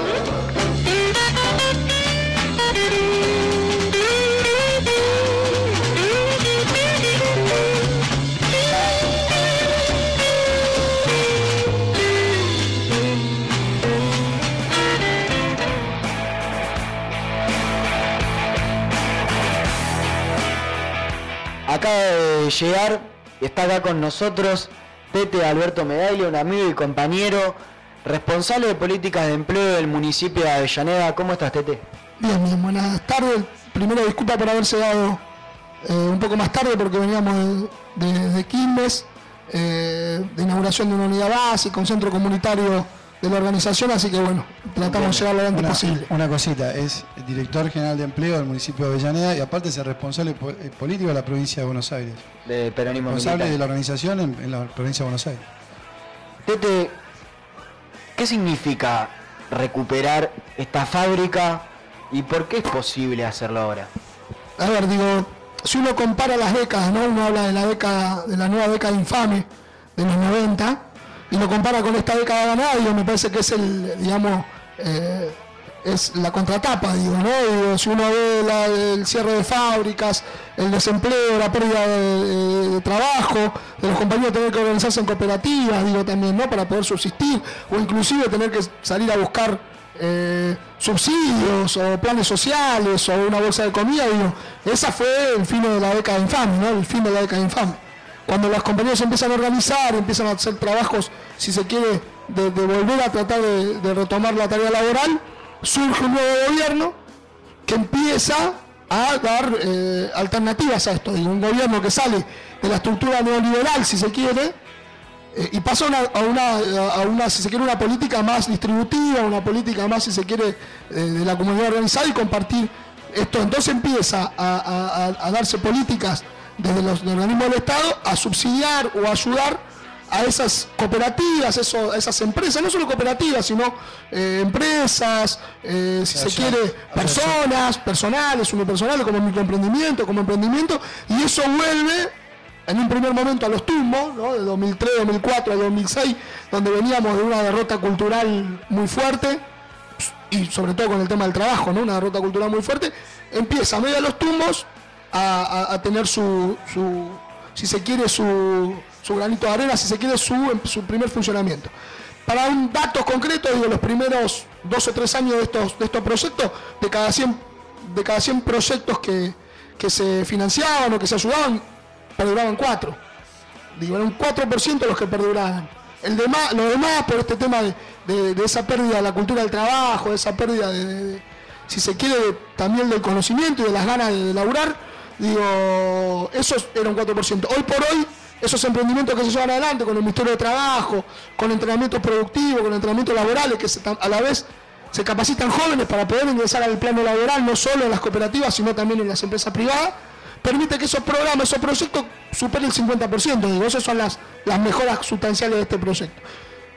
Acaba de llegar y está acá con nosotros Tete Alberto Medaglia, un amigo y compañero, responsable de políticas de empleo del municipio de Avellaneda. ¿Cómo estás, Tete? Bien, buenas tardes. Primero disculpa por haberse dado un poco más tarde porque veníamos de Quilmes, de inauguración de una unidad básica, un centro comunitario de la organización, así que bueno, tratamos de llegar lo antes posible. Una cosita, es director general de empleo del municipio de Avellaneda y aparte es el responsable político de la provincia de Buenos Aires. De peronismo responsable militar. de la organización en la provincia de Buenos Aires. Tete, ¿Qué significa recuperar esta fábrica y por qué es posible hacerlo ahora? A ver, digo, si uno compara las décadas, ¿no? Uno habla de la nueva década infame de los 90 y lo compara con esta década ganada, digo, me parece que es es la contratapa, digo, ¿no? Digo, si uno ve el cierre de fábricas, el desempleo, la pérdida de trabajo, de los compañeros tener que organizarse en cooperativas, digo también, ¿no? Para poder subsistir, o inclusive tener que salir a buscar subsidios o planes sociales o una bolsa de comida, digo, esa fue el fin de la década infame, ¿no? El fin de la década infame. Cuando los compañeros se empiezan a organizar, empiezan a hacer trabajos, si se quiere, de volver a tratar de retomar la tarea laboral, surge un nuevo gobierno que empieza a dar alternativas a esto. Digo, un gobierno que sale de la estructura neoliberal, si se quiere, y pasa a una, si se quiere, una política más distributiva, una política más, si se quiere, de la comunidad organizada y compartir esto. Entonces empieza a darse políticas desde los organismos del Estado a subsidiar o ayudar a esas cooperativas, esas empresas, no solo cooperativas, sino empresas, si se quiere, personales, unipersonales, como microemprendimiento, como emprendimiento, y eso vuelve en un primer momento a los tumbos, ¿no? De 2003, 2004 a 2006, donde veníamos de una derrota cultural muy fuerte, y sobre todo con el tema del trabajo, ¿no? Una derrota cultural muy fuerte, empieza a medio de los tumbos a tener si se quiere, su granito de arena, si se quiere, su primer funcionamiento. Para un dato concreto, digo, los primeros 2 o 3 años de estos proyectos, de cada 100 proyectos que se financiaban o que se ayudaban, perduraban 4. Digo, eran un 4% los que perduraban. Lo demás, por este tema de esa pérdida de la cultura del trabajo, de esa pérdida si se quiere, también del conocimiento y de las ganas de laburar, digo, eso era un 4%. Hoy por hoy, esos emprendimientos que se llevan adelante con el Ministerio de Trabajo, con entrenamientos productivos, con entrenamientos laborales, que a la vez se capacitan jóvenes para poder ingresar al plano laboral, no solo en las cooperativas, sino también en las empresas privadas, permite que esos programas, esos proyectos superen el 50%. Digo, esas son las mejoras sustanciales de este proyecto.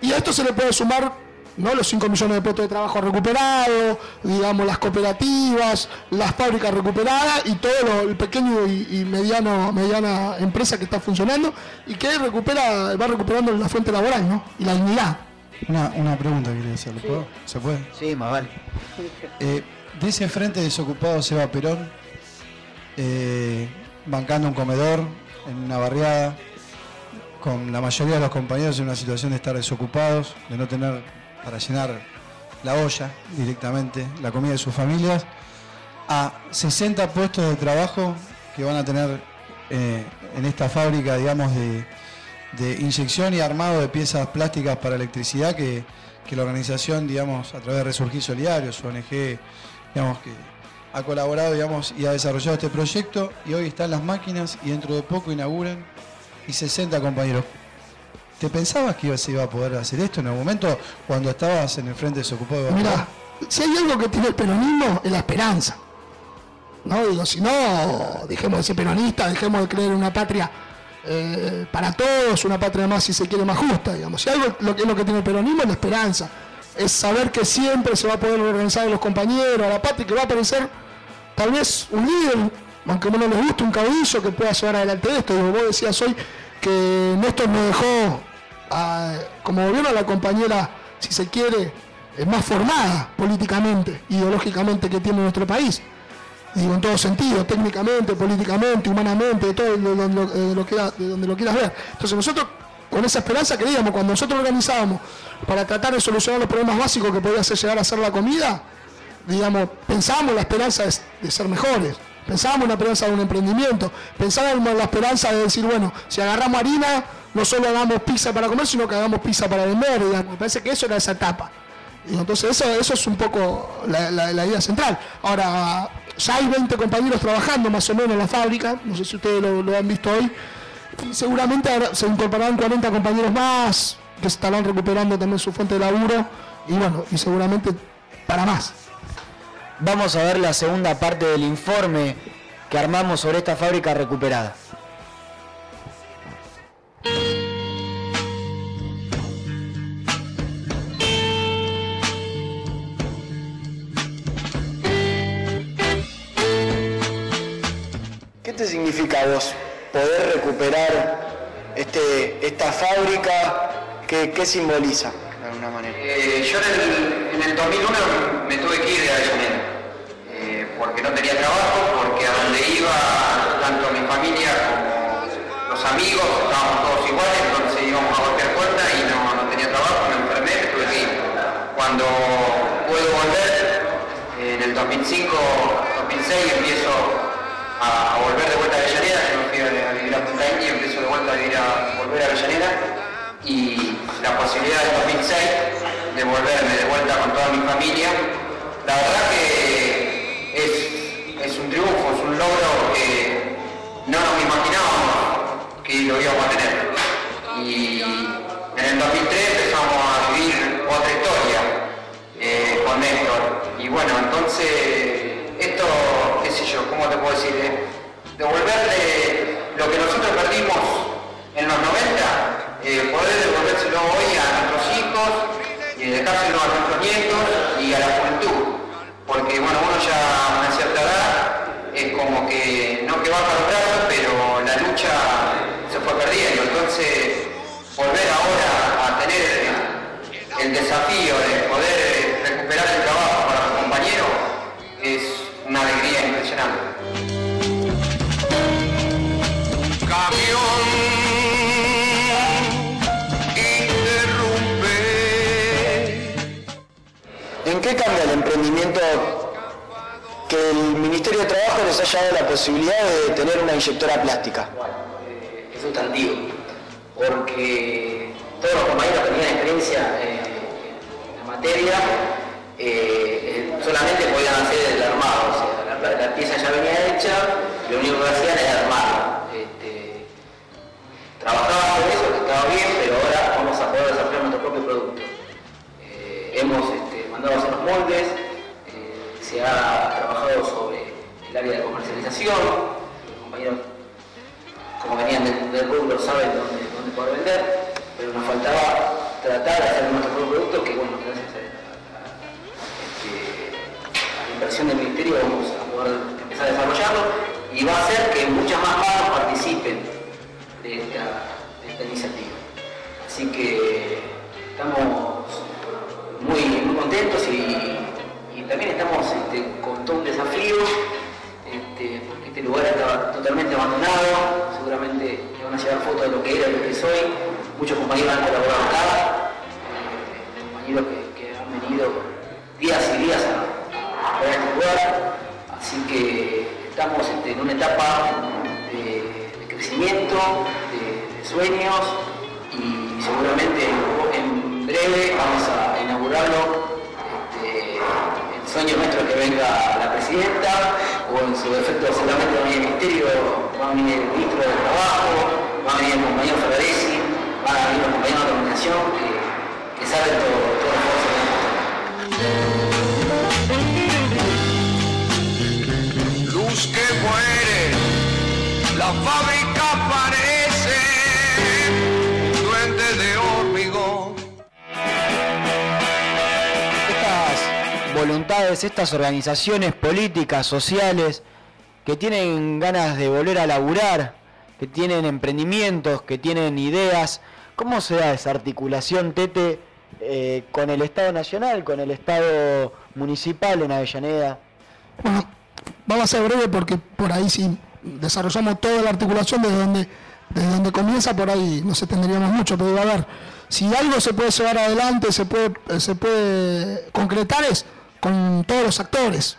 Y a esto se le puede sumar, ¿no? Los 5 millones de puestos de trabajo recuperados, digamos, las cooperativas, las fábricas recuperadas y todo el pequeño y mediana empresa que está funcionando y que va recuperando la fuente laboral, ¿no? Y la dignidad. Una pregunta quería hacerle, ¿puedo? Sí. ¿Se puede? Sí, más vale. De ese frente desocupado se va Perón, bancando un comedor en una barriada, con la mayoría de los compañeros en una situación de estar desocupados, de no tener para llenar la olla directamente, la comida de sus familias, a 60 puestos de trabajo que van a tener en esta fábrica, digamos, de inyección y armado de piezas plásticas para electricidad que la organización, digamos, a través de Resurgir Solidario, su ONG, digamos, que ha colaborado, digamos, y ha desarrollado este proyecto, y hoy están las máquinas y dentro de poco inauguran y 60 compañeros. ¿Te pensabas que se iba a poder hacer esto en algún momento cuando estabas en el frente desocupado? Mira, si hay algo que tiene el peronismo es la esperanza. No, digo, si no, dejemos de ser peronistas, dejemos de creer en una patria para todos, una patria más, si se quiere, más justa, digamos. Si algo lo que tiene el peronismo es la esperanza. Es saber que siempre se va a poder organizar a los compañeros, a la patria, que va a aparecer tal vez un líder, aunque no les guste, un caudillo que pueda llevar adelante esto. Digo, vos decías hoy que Néstor nos dejó como gobierno a la compañera, si se quiere, más formada políticamente, ideológicamente que tiene nuestro país. Digo, en todo sentido, técnicamente, políticamente, humanamente, de todo de donde lo quieras ver. Entonces nosotros, con esa esperanza creíamos, cuando nosotros organizábamos para tratar de solucionar los problemas básicos que podía llegar a ser la comida, digamos, pensábamos en la esperanza de ser mejores. Pensábamos en la esperanza de un emprendimiento, pensábamos en la esperanza de decir, bueno, si agarramos harina, no solo hagamos pizza para comer, sino que hagamos pizza para vender, digamos. Me parece que eso era esa etapa. Y entonces eso es un poco la idea central. Ahora, ya hay 20 compañeros trabajando más o menos en la fábrica, no sé si ustedes lo han visto hoy, y seguramente se incorporarán 40 compañeros más, que estarán recuperando también su fuente de laburo, y bueno, y seguramente para más. Vamos a ver la segunda parte del informe que armamos sobre esta fábrica recuperada. te significa a vos poder recuperar esta fábrica? ¿Qué simboliza de alguna manera? Yo en el 2001 me tuve que ir de Avellaneda, porque no tenía trabajo, porque a donde iba, tanto mi familia como los amigos, estábamos todos iguales, entonces íbamos a golpear puertas y no tenía trabajo, me enfermé, me tuve que ir. Cuando puedo volver, en el 2005, 2006 empiezo a volver de vuelta a Avellaneda, yo me fui a vivir a Punta India y empiezo de vuelta a volver a Avellaneda, y la posibilidad del 2006 de volverme de vuelta con toda mi familia, la verdad que es un triunfo, es un logro que no nos imaginábamos que lo íbamos a tener. Y en el 2003 empezamos a vivir otra historia con Néstor. Y bueno, entonces esto, qué sé yo, ¿cómo te puedo decir? Devolverle lo que nosotros perdimos en los 90, poder devolvérselo hoy a nuestros hijos, dejárselo a nuestros nietos y a la juventud. Porque bueno, uno ya a una cierta edad es como que no que baja los brazos, pero la lucha se fue perdiendo. Entonces, volver ahora a tener el desafío de poder recuperar el trabajo para los compañeros es una alegría impresionante. Camión interrumpe. ¿En qué cambia el emprendimiento que el Ministerio de Trabajo les haya dado la posibilidad de tener una inyectora plástica? Es sustantivo, porque todos los compañeros que tenían experiencia en la materia solamente podían hacer el armado, o sea, la pieza ya venía hecha, lo único que hacían era armarla. Trabajaba con eso, que estaba bien, pero ahora vamos a poder desarrollar nuestro propio producto. Hemos mandado a hacer los moldes, se ha trabajado sobre el área de comercialización, los compañeros, como venían del rubro, saben dónde poder vender, pero nos faltaba tratar de hacer nuestro propio producto, que bueno, gracias a la inversión del Ministerio vamos a poder empezar a desarrollarlo, y va a hacer que muchas más manos participen de esta iniciativa. Así que estamos muy contentos y también estamos con todo un desafío, porque este lugar estaba totalmente abandonado, seguramente le van a llevar fotos de lo que era y lo que es hoy. Muchos compañeros han colaborado acá, compañeros que han venido días y días a ver este lugar, así que estamos en una etapa de crecimiento, de sueños, y seguramente en breve vamos a inaugurarlo. El sueño nuestro es que venga la presidenta, o en su defecto seguramente va a venir el Ministerio, va a venir el Ministro del Trabajo, va a venir el compañero Ferraresi, van a venir los compañeros de comunicación que saben todo el esfuerzo que hemos. Luz que muere, la fábrica parece un duende de hormigón. Estas voluntades, estas organizaciones políticas, sociales, que tienen ganas de volver a laburar, que tienen emprendimientos, que tienen ideas, ¿cómo se da esa articulación, Tete, con el Estado Nacional, con el Estado Municipal en Avellaneda? Bueno, vamos a ser breve porque por ahí sí desarrollamos toda la articulación desde donde comienza, por ahí no se tendríamos mucho, pero a ver, si algo se puede llevar adelante, se puede concretar, es con todos los actores,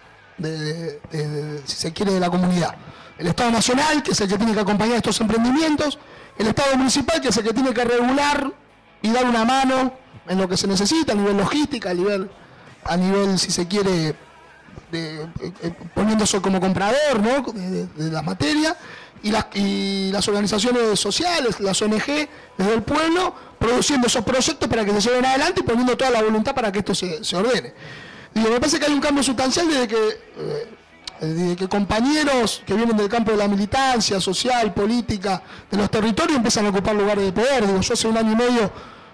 si se quiere, de la comunidad. El Estado Nacional, que es el que tiene que acompañar estos emprendimientos, el Estado Municipal, que es el que tiene que regular y dar una mano en lo que se necesita, a nivel logística, a nivel si se quiere, poniéndose como comprador, ¿no?, de la materia, y las organizaciones sociales, las ONG, desde el pueblo, produciendo esos proyectos para que se lleven adelante y poniendo toda la voluntad para que esto se ordene. Digo, me parece que hay un cambio sustancial desde que compañeros que vienen del campo de la militancia social, política, de los territorios, empiezan a ocupar lugares de poder. Digo, yo hace 1 año y medio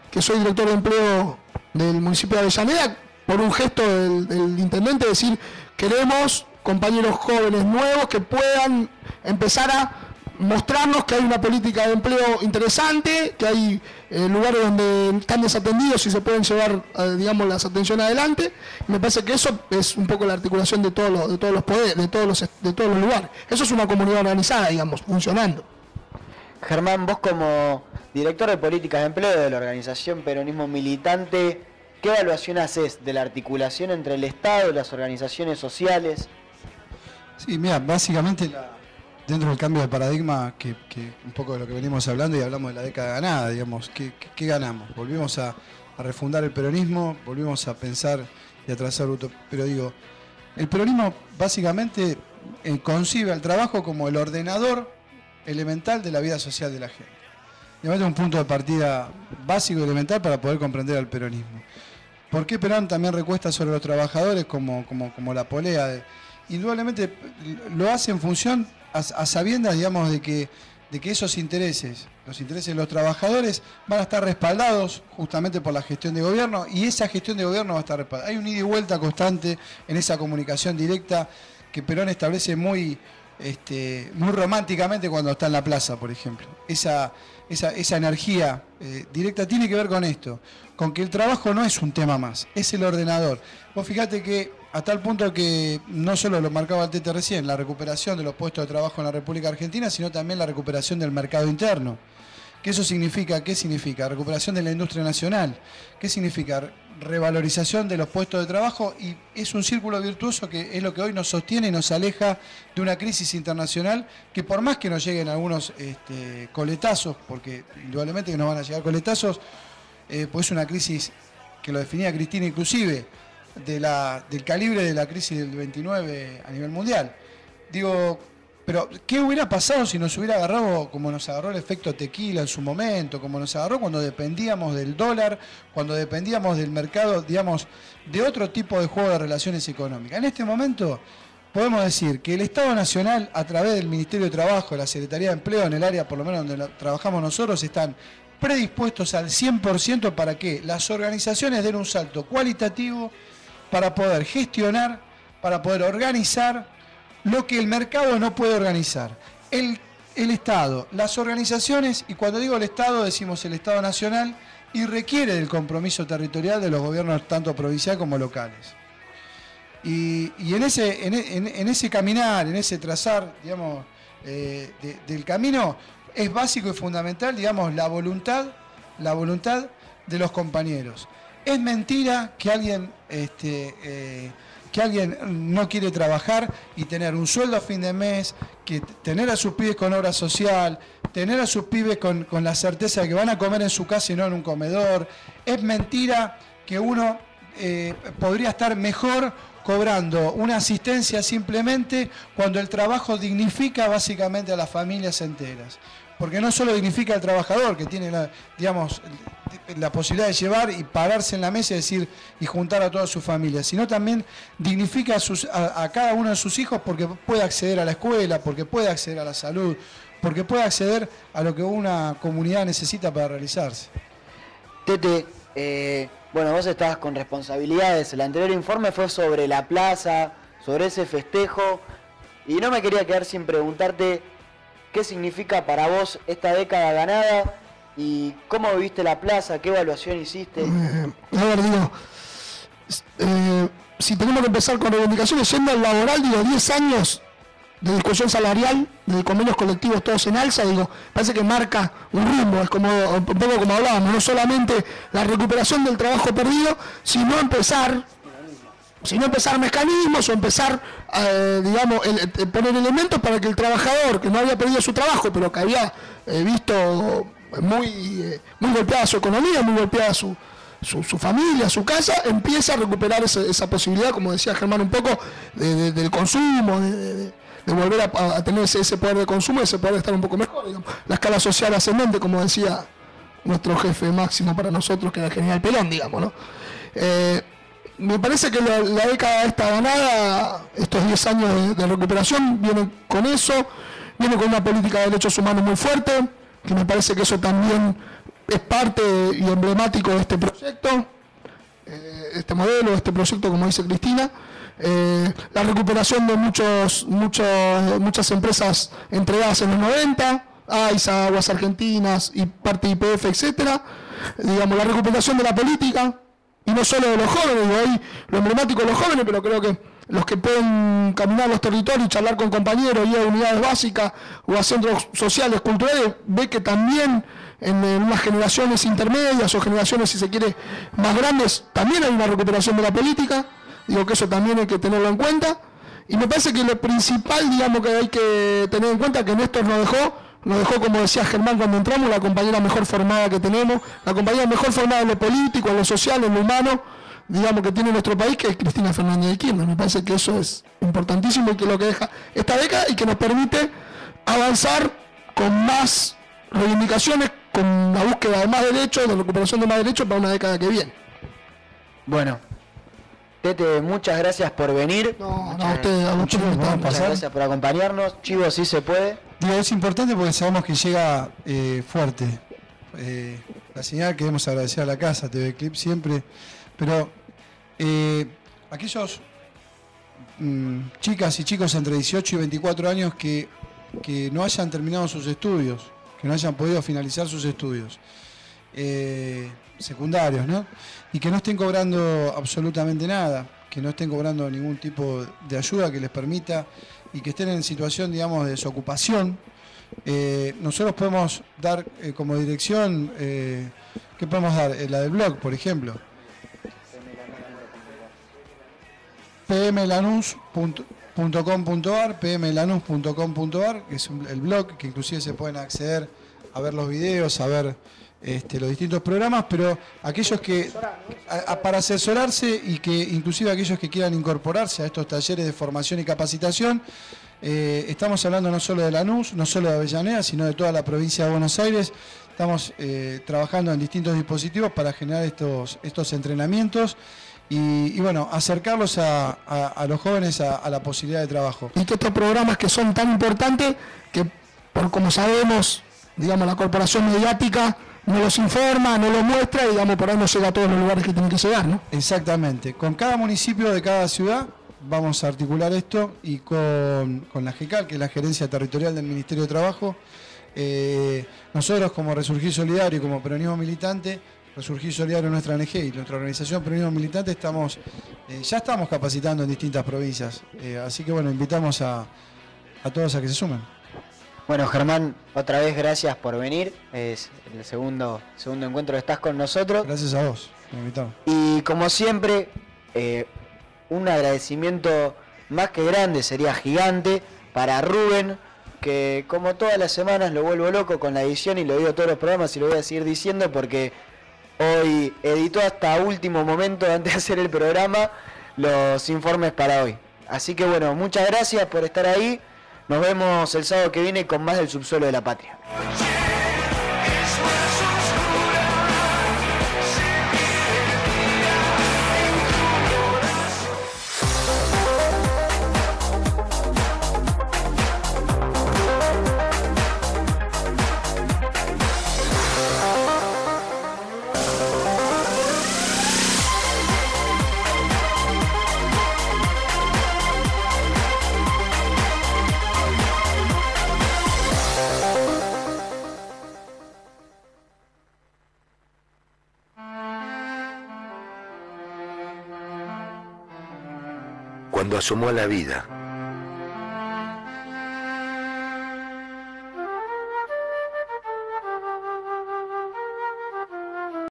que soy director de empleo del municipio de Avellaneda, por un gesto del intendente, decir, queremos compañeros jóvenes nuevos que puedan empezar a mostrarnos que hay una política de empleo interesante, que hay lugares donde están desatendidos y se pueden llevar, digamos, las atenciones adelante. Me parece que eso es un poco la articulación de todos los poderes, de todos los lugares. Eso es una comunidad organizada, digamos, funcionando. Germán, vos como director de políticas de empleo de la organización Peronismo Militante, ¿qué evaluación haces de la articulación entre el Estado y las organizaciones sociales? Sí, mira, básicamente dentro del cambio de paradigma, que un poco de lo que venimos hablando y hablamos de la década ganada, digamos, ¿qué ganamos? Volvimos a refundar el peronismo, volvimos a pensar y a trazar pero digo, el peronismo básicamente concibe al trabajo como el ordenador elemental de la vida social de la gente. Digamos, es un punto de partida básico y elemental para poder comprender al peronismo. ¿Por qué Perón también recuesta sobre los trabajadores como la polea? Indudablemente lo hace en función a sabiendas, digamos, de que esos intereses, los intereses de los trabajadores van a estar respaldados justamente por la gestión de gobierno, y esa gestión de gobierno va a estar respaldada. Hay un ida y vuelta constante en esa comunicación directa que Perón establece muy románticamente cuando está en la plaza, por ejemplo. Esa energía directa tiene que ver con esto, con que el trabajo no es un tema más, es el ordenador. Vos fijate que a tal punto que no solo lo marcaba el Tete recién, la recuperación de los puestos de trabajo en la República Argentina, sino también la recuperación del mercado interno. ¿Qué eso significa? ¿Qué significa? Recuperación de la industria nacional. ¿Qué significa? Revalorización de los puestos de trabajo, y es un círculo virtuoso que es lo que hoy nos sostiene y nos aleja de una crisis internacional que, por más que nos lleguen algunos coletazos, porque indudablemente que nos van a llegar coletazos, pues es una crisis que lo definía Cristina inclusive, del calibre de la crisis del 29 a nivel mundial. Digo, pero ¿qué hubiera pasado si nos hubiera agarrado como nos agarró el efecto tequila en su momento, como nos agarró cuando dependíamos del dólar, cuando dependíamos del mercado, digamos, de otro tipo de juego de relaciones económicas? En este momento podemos decir que el Estado Nacional, a través del Ministerio de Trabajo, la Secretaría de Empleo, en el área por lo menos donde trabajamos nosotros, están predispuestos al 100% para que las organizaciones den un salto cualitativo para poder gestionar, para poder organizar lo que el mercado no puede organizar. El Estado, las organizaciones, y cuando digo el Estado decimos el Estado Nacional, y requiere del compromiso territorial de los gobiernos tanto provincial como locales. Y en ese caminar, en ese trazar, digamos, del camino, es básico y fundamental, digamos, la voluntad de los compañeros. Es mentira que alguien no quiere trabajar y tener un sueldo a fin de mes, que tener a sus pibes con obra social, tener a sus pibes con la certeza de que van a comer en su casa y no en un comedor. Es mentira que uno podría estar mejor cobrando una asistencia simplemente cuando el trabajo dignifica básicamente a las familias enteras. Porque no solo dignifica al trabajador, que tiene la posibilidad de llevar y pararse en la mesa y juntar a toda su familia, sino también dignifica a cada uno de sus hijos, porque puede acceder a la escuela, porque puede acceder a la salud, porque puede acceder a lo que una comunidad necesita para realizarse. Tete, bueno, vos estabas con responsabilidades. El anterior informe fue sobre la plaza, sobre ese festejo, y no me quería quedar sin preguntarte qué significa para vos esta década ganada y cómo viviste la plaza, qué evaluación hiciste. A ver, digo, si tenemos que empezar con reivindicaciones, yendo al laboral, digo, 10 años de discusión salarial, de convenios colectivos todos en alza, digo, parece que marca un rumbo, es como un poco como hablábamos, no solamente la recuperación del trabajo perdido, sino empezar mecanismos o empezar, digamos, poner elementos para que el trabajador que no había perdido su trabajo, pero que había visto muy golpeada su economía, muy golpeada su familia, su casa, empieza a recuperar esa posibilidad, como decía Germán, un poco del consumo, de volver a tener ese poder de consumo, ese poder de estar un poco mejor, digamos. La escala social ascendente, como decía nuestro jefe máximo para nosotros, que era el general Perón, digamos, ¿no? Me parece que la década esta ganada, estos 10 años de recuperación, viene con eso, viene con una política de derechos humanos muy fuerte, que me parece que eso también es parte y emblemático de este proyecto, este modelo, este proyecto, como dice Cristina. la recuperación de muchas empresas entregadas en los 90, AISA, Aguas Argentinas y parte de YPF, etcétera. Digamos, la recuperación de la política, y no solo de los jóvenes, digo, ahí lo emblemático de los jóvenes, pero creo que los que pueden caminar los territorios y charlar con compañeros, ir a unidades básicas o a centros sociales, culturales, ve que también en unas generaciones intermedias o generaciones, si se quiere, más grandes, también hay una recuperación de la política. Digo que eso también hay que tenerlo en cuenta. Y me parece que lo principal, digamos, que hay que tener en cuenta, que Néstor nos dejó, como decía Germán cuando entramos, la compañera mejor formada que tenemos, la compañera mejor formada en lo político, en lo social, en lo humano, digamos, que tiene nuestro país, que es Cristina Fernández de Kirchner. Me parece que eso es importantísimo y que es lo que deja esta década y que nos permite avanzar con más reivindicaciones, con la búsqueda de más derechos, de recuperación de más derechos para una década que viene. Bueno, Tete, muchas gracias por venir. No, a ustedes, muchas gracias por acompañarnos. Chivo, sí se puede. Digo, es importante porque sabemos que llega fuerte. La señal queremos agradecer a la casa, TV Clip siempre, pero aquellos chicas y chicos entre 18 y 24 años que no hayan terminado sus estudios, que no hayan podido finalizar sus estudios secundarios, ¿no? Y que no estén cobrando absolutamente nada, que no estén cobrando ningún tipo de ayuda que les permita y que estén en situación, digamos, de desocupación. Nosotros podemos dar como dirección, ¿qué podemos dar? La del blog, por ejemplo. pmlanus.com.ar, pmlanus.com.ar, que es el blog, que inclusive se pueden acceder a ver los videos, a ver los distintos programas, pero aquellos que, para asesorarse y que inclusive aquellos que quieran incorporarse a estos talleres de formación y capacitación, estamos hablando no solo de Lanús, no solo de Avellaneda, sino de toda la provincia de Buenos Aires. Estamos trabajando en distintos dispositivos para generar estos entrenamientos y bueno, acercarlos a los jóvenes a la posibilidad de trabajo. Y que estos programas que son tan importantes, que por como sabemos, digamos, la corporación mediática no los informa, no los muestra y, digamos, por ahí no llega a todos los lugares que tienen que llegar, ¿no? Exactamente. Con cada municipio de cada ciudad vamos a articular esto y con la GECAL, que es la Gerencia Territorial del Ministerio de Trabajo, nosotros como Resurgir Solidario y como Peronismo Militante, Resurgir Solidario es nuestra ONG y nuestra organización Peronismo Militante ya estamos capacitando en distintas provincias, así que bueno, invitamos a todos a que se sumen. Bueno, Germán, otra vez gracias por venir. Es el segundo encuentro que estás con nosotros. Gracias a vos, me invitaron. Y como siempre, un agradecimiento más que grande, sería gigante, para Rubén, que como todas las semanas lo vuelvo loco con la edición y lo digo todos los programas y lo voy a seguir diciendo porque hoy editó hasta último momento antes de hacer el programa los informes para hoy. Así que bueno, muchas gracias por estar ahí. Nos vemos el sábado que viene con más del Subsuelo de la Patria. Cuando asomó a la vida